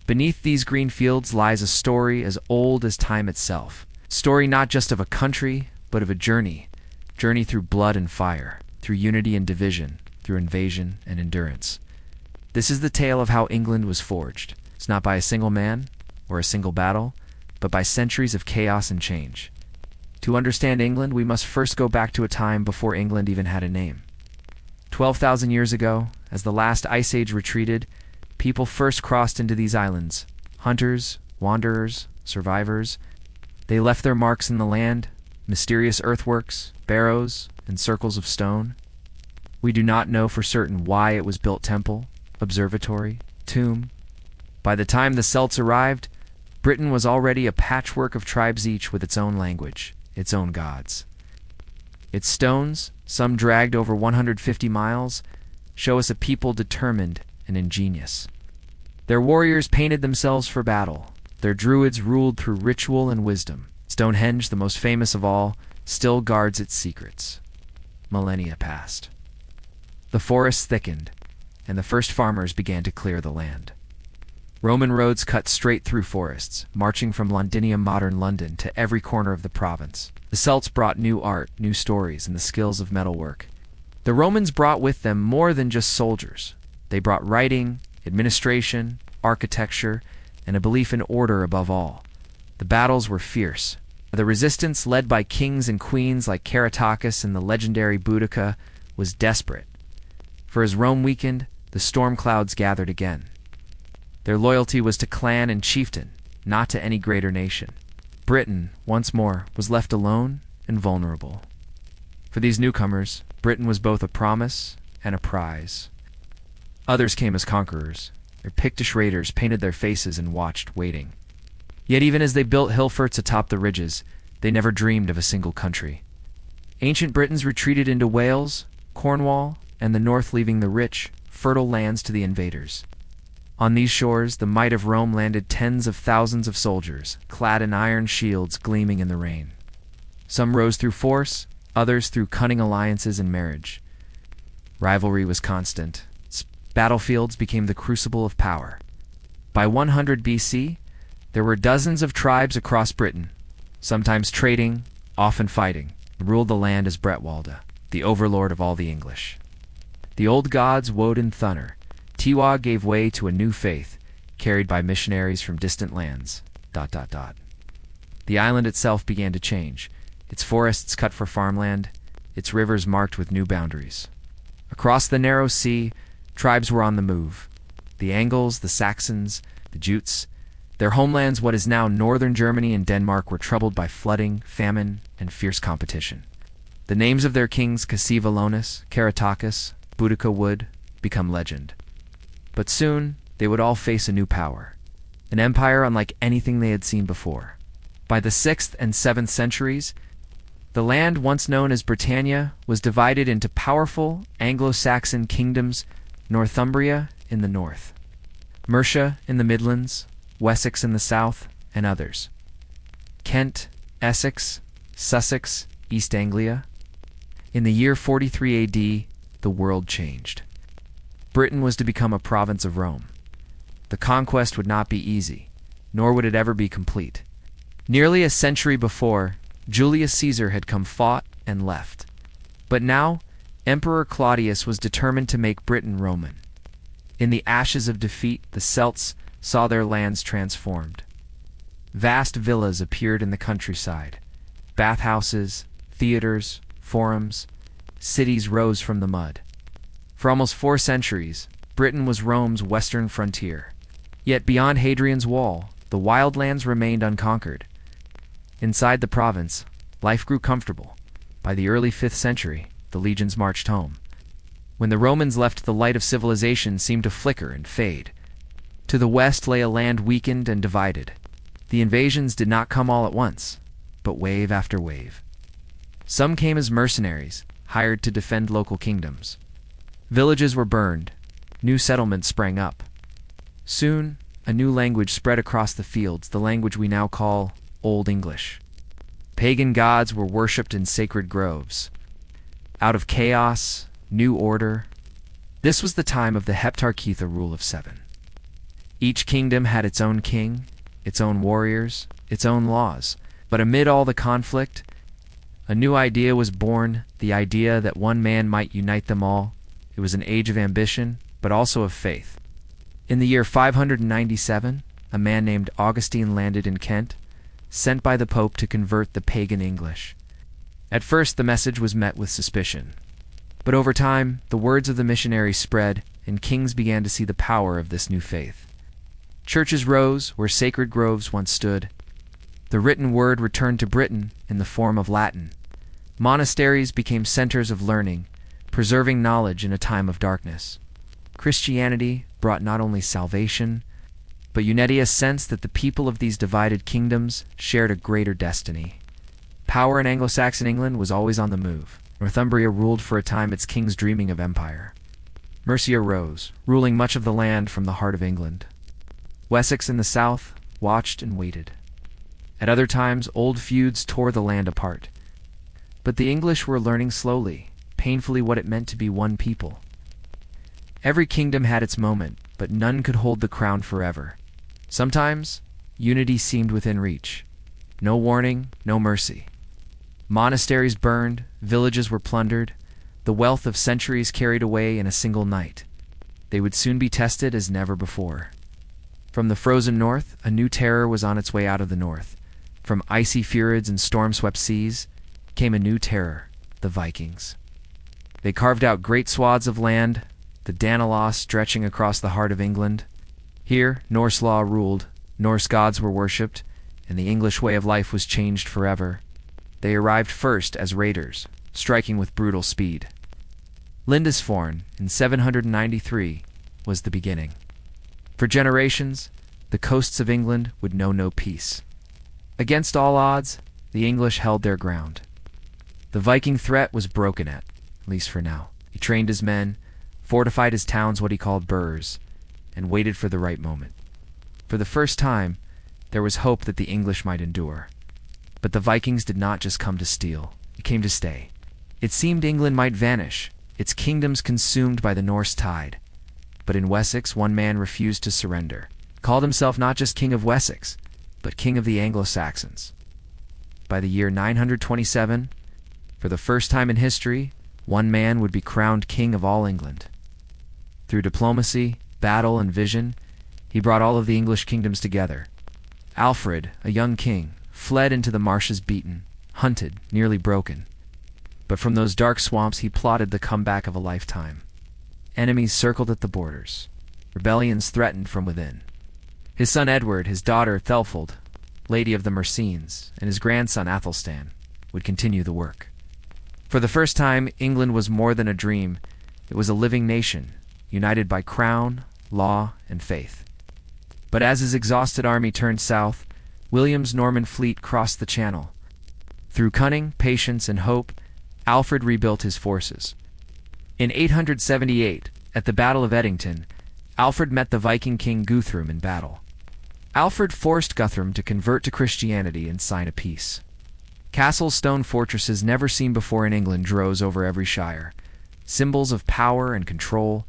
Beneath these green fields lies a story as old as time itself. Story not just of a country, but of a journey. Journey through blood and fire, through unity and division, through invasion and endurance. This is the tale of how England was forged. It's not by a single man or a single battle, but by centuries of chaos and change. To understand England, we must first go back to a time before England even had a name. 12,000 years ago, as the last ice age retreated, people first crossed into these islands. Hunters, wanderers, survivors. They left their marks in the land, mysterious earthworks, barrows, and circles of stone. We do not know for certain why it was built temple, observatory, tomb. By the time the Celts arrived, Britain was already a patchwork of tribes, each with its own language, its own gods. Its stones, some dragged over 150 miles, show us a people determined and ingenious. Their warriors painted themselves for battle. Their druids ruled through ritual and wisdom. Stonehenge, the most famous of all, still guards its secrets. Millennia passed. The forests thickened, and the first farmers began to clear the land. Roman roads cut straight through forests, marching from Londinium, modern London, to every corner of the province. The Celts brought new art, new stories, and the skills of metalwork. The Romans brought with them more than just soldiers. They brought writing, administration, architecture, and a belief in order above all. The battles were fierce. The resistance, led by kings and queens like Caratacus and the legendary Boudica, was desperate. For as Rome weakened, the storm clouds gathered again. Their loyalty was to clan and chieftain, not to any greater nation. Britain, once more, was left alone and vulnerable. For these newcomers, Britain was both a promise and a prize. Others came as conquerors. Their Pictish raiders painted their faces and watched, waiting. Yet even as they built hill forts atop the ridges, they never dreamed of a single country. Ancient Britons retreated into Wales, Cornwall, and the north, leaving the rich, fertile lands to the invaders. On these shores, the might of Rome landed tens of thousands of soldiers, clad in iron shields gleaming in the rain. Some rose through force, others through cunning alliances and marriage. Rivalry was constant. Battlefields became the crucible of power. By 100 BC, there were dozens of tribes across Britain, sometimes trading, often fighting, ruled the land as Bretwalda, the overlord of all the English. The old gods Woden, Thunder, Tiwa gave way to a new faith, carried by missionaries from distant lands. The island itself began to change, its forests cut for farmland, its rivers marked with new boundaries. Across the narrow sea, tribes were on the move. The Angles, the Saxons, the Jutes. Their homelands, what is now northern Germany and Denmark, were troubled by flooding, famine, and fierce competition. The names of their kings, Cassivelaunus, Caratacus, Boudica, would become legend. But soon, they would all face a new power, an empire unlike anything they had seen before. By the 6th and 7th centuries, the land once known as Britannia was divided into powerful Anglo-Saxon kingdoms, Northumbria in the north, Mercia in the Midlands, Wessex in the south, and others. Kent, Essex, Sussex, East Anglia. In the year 43 AD, the world changed. Britain was to become a province of Rome. The conquest would not be easy, nor would it ever be complete. Nearly a century before, Julius Caesar had come, fought, and left. But now, Emperor Claudius was determined to make Britain Roman. In the ashes of defeat, the Celts saw their lands transformed. Vast villas appeared in the countryside. Bathhouses, theaters, forums, cities rose from the mud. For almost 4 centuries, Britain was Rome's western frontier. Yet beyond Hadrian's Wall, the wildlands remained unconquered. Inside the province, life grew comfortable. By the early 5th century, the legions marched home. When the Romans left, the light of civilization seemed to flicker and fade. To the west lay a land weakened and divided. The invasions did not come all at once, but wave after wave. Some came as mercenaries, hired to defend local kingdoms. Villages were burned. New settlements sprang up. Soon, a new language spread across the fields, the language we now call Old English. Pagan gods were worshipped in sacred groves. Out of chaos, new order. This was the time of the Heptarchy, the rule of 7. Each kingdom had its own king, its own warriors, its own laws. But amid all the conflict, a new idea was born, the idea that one man might unite them all. It was an age of ambition, but also of faith. In the year 597, a man named Augustine landed in Kent, sent by the Pope to convert the pagan English. At first, the message was met with suspicion. But over time, the words of the missionary spread, and kings began to see the power of this new faith. Churches rose where sacred groves once stood. The written word returned to Britain in the form of Latin. Monasteries became centers of learning, preserving knowledge in a time of darkness. Christianity brought not only salvation, but unity, a sense that the people of these divided kingdoms shared a greater destiny. Power in Anglo-Saxon England was always on the move. Northumbria ruled for a time, its kings dreaming of empire. Mercia rose, ruling much of the land from the heart of England. Wessex in the south watched and waited. At other times, old feuds tore the land apart. But the English were learning slowly, painfully, what it meant to be one people. Every kingdom had its moment, but none could hold the crown forever. Sometimes, unity seemed within reach. No warning, no mercy. Monasteries burned, villages were plundered, the wealth of centuries carried away in a single night. They would soon be tested as never before. From the frozen north, a new terror was on its way out of the north. From icy fjords and storm-swept seas came a new terror, the Vikings. They carved out great swaths of land, the Danelaw stretching across the heart of England. Here, Norse law ruled, Norse gods were worshipped, and the English way of life was changed forever. They arrived first as raiders, striking with brutal speed. Lindisfarne, in 793, was the beginning. For generations, the coasts of England would know no peace. Against all odds, the English held their ground. The Viking threat was broken at least for now. He trained his men, fortified his towns, what he called burhs, and waited for the right moment. For the first time, there was hope that the English might endure. But the Vikings did not just come to steal, it came to stay. It seemed England might vanish, its kingdoms consumed by the Norse tide. But in Wessex, one man refused to surrender, called himself not just King of Wessex, but King of the Anglo-Saxons. By the year 927, for the first time in history, one man would be crowned King of all England. Through diplomacy, battle, and vision, he brought all of the English kingdoms together. Alfred, a young king, fled into the marshes beaten, hunted, nearly broken. But from those dark swamps he plotted the comeback of a lifetime. Enemies circled at the borders. Rebellions threatened from within. His son Edward, his daughter Thelfold, Lady of the Mercians, and his grandson Athelstan would continue the work. For the first time, England was more than a dream. It was a living nation, united by crown, law, and faith. But as his exhausted army turned south, William's Norman fleet crossed the Channel. Through cunning, patience, and hope, Alfred rebuilt his forces. In 878, at the Battle of Edington, Alfred met the Viking king Guthrum in battle. Alfred forced Guthrum to convert to Christianity and sign a peace. Castles, stone fortresses never seen before in England rose over every shire, symbols of power and control.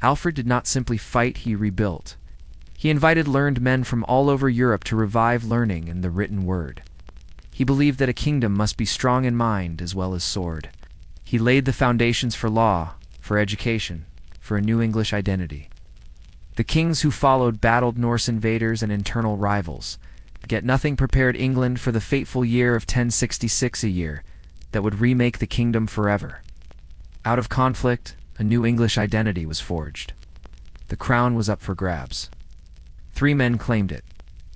Alfred did not simply fight, he rebuilt. He invited learned men from all over Europe to revive learning and the written word. He believed that a kingdom must be strong in mind as well as sword. He laid the foundations for law, for education, for a new English identity. The kings who followed battled Norse invaders and internal rivals, yet nothing prepared England for the fateful year of 1066, a year that would remake the kingdom forever. Out of conflict, a new English identity was forged. The crown was up for grabs. 3 men claimed it: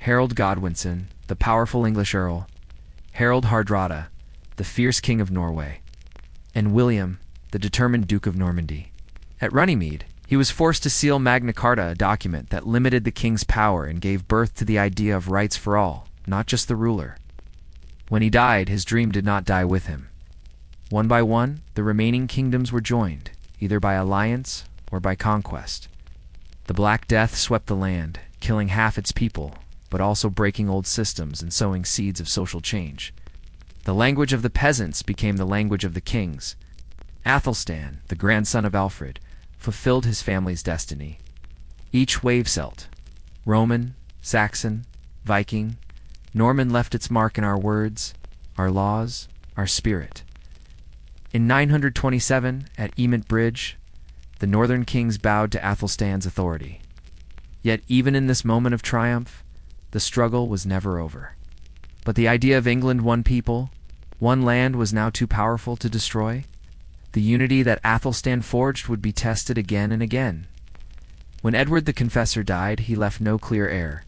Harold Godwinson, the powerful English earl; Harold Hardrada, the fierce king of Norway; and William, the determined Duke of Normandy. At Runnymede, he was forced to seal Magna Carta, a document that limited the king's power and gave birth to the idea of rights for all, not just the ruler. When he died, his dream did not die with him. One by one, the remaining kingdoms were joined, either by alliance or by conquest. The Black Death swept the land, killing half its people, but also breaking old systems and sowing seeds of social change. The language of the peasants became the language of the kings. Athelstan, the grandson of Alfred, fulfilled his family's destiny. Each Wavecelt, Roman, Saxon, Viking, Norman left its mark in our words, our laws, our spirit. In 927, at Emont Bridge, the northern kings bowed to Athelstan's authority. Yet even in this moment of triumph, the struggle was never over. But the idea of England, one people, one land, was now too powerful to destroy. The unity that Athelstan forged would be tested again and again. When Edward the Confessor died, he left no clear heir.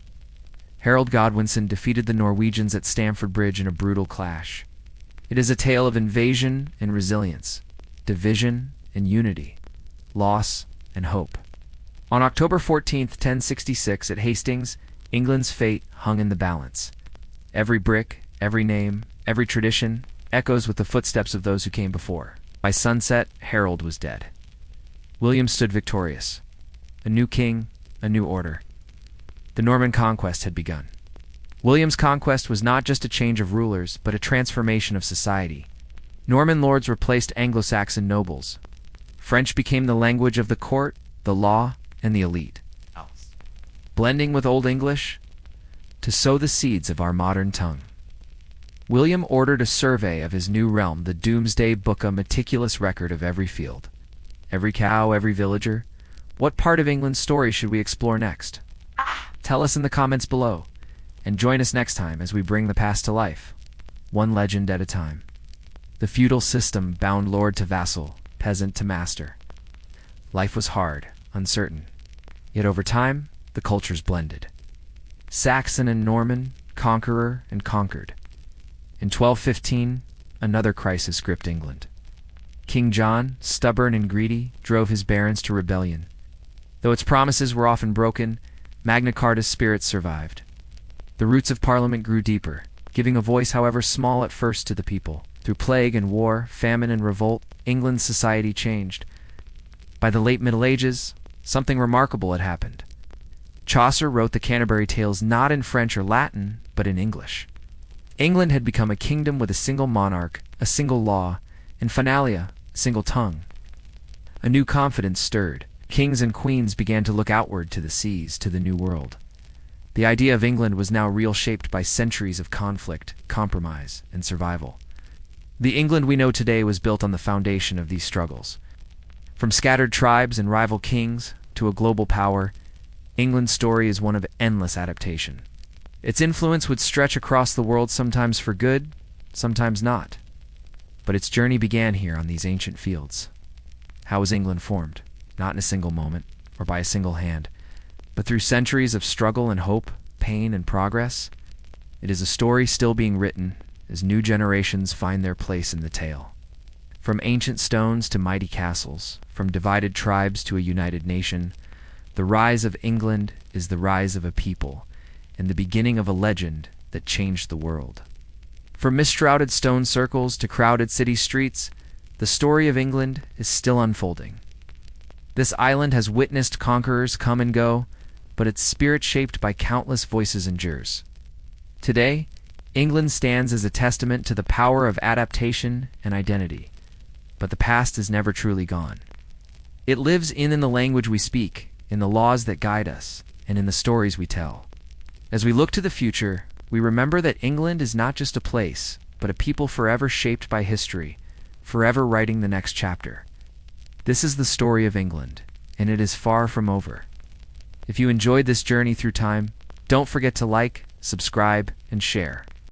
Harold Godwinson defeated the Norwegians at Stamford Bridge in a brutal clash. It is a tale of invasion and resilience, division and unity, loss and hope. On October 14, 1066, at Hastings, England's fate hung in the balance. Every brick, every name, every tradition echoes with the footsteps of those who came before. By sunset, Harold was dead. William stood victorious. A new king, a new order. The Norman Conquest had begun. William's conquest was not just a change of rulers, but a transformation of society. Norman lords replaced Anglo-Saxon nobles. French became the language of the court, the law, and the elite. Blending with Old English to sow the seeds of our modern tongue. William ordered a survey of his new realm, the Doomsday Book, a meticulous record of every field, every cow, every villager. What part of England's story should we explore next? Tell us in the comments below, and join us next time as we bring the past to life, one legend at a time. The feudal system bound lord to vassal, peasant to master. Life was hard, uncertain. Yet over time, the cultures blended. Saxon and Norman, conqueror and conquered. In 1215, another crisis gripped England. King John, stubborn and greedy, drove his barons to rebellion. Though its promises were often broken, Magna Carta's spirit survived. The roots of Parliament grew deeper, giving a voice, however small at first, to the people. Through plague and war, famine and revolt, England's society changed. By the late Middle Ages, something remarkable had happened. Chaucer wrote the Canterbury Tales not in French or Latin, but in English. England had become a kingdom with a single monarch, a single law, and finalia, a single tongue. A new confidence stirred. Kings and queens began to look outward to the seas, to the New World. The idea of England was now real, shaped by centuries of conflict, compromise, and survival. The England we know today was built on the foundation of these struggles. From scattered tribes and rival kings to a global power, England's story is one of endless adaptation. Its influence would stretch across the world, sometimes for good, sometimes not. But its journey began here on these ancient fields. How was England formed? Not in a single moment, or by a single hand, but through centuries of struggle and hope, pain and progress. It is a story still being written as new generations find their place in the tale. From ancient stones to mighty castles, from divided tribes to a united nation, the rise of England is the rise of a people, and the beginning of a legend that changed the world. From mist-shrouded stone circles to crowded city streets, the story of England is still unfolding. This island has witnessed conquerors come and go, but its spirit, shaped by countless voices, endures. Today, England stands as a testament to the power of adaptation and identity, but the past is never truly gone. It lives in the language we speak, in the laws that guide us, and in the stories we tell. As we look to the future, we remember that England is not just a place, but a people forever shaped by history, forever writing the next chapter. This is the story of England, and it is far from over. If you enjoyed this journey through time, don't forget to like, subscribe, and share.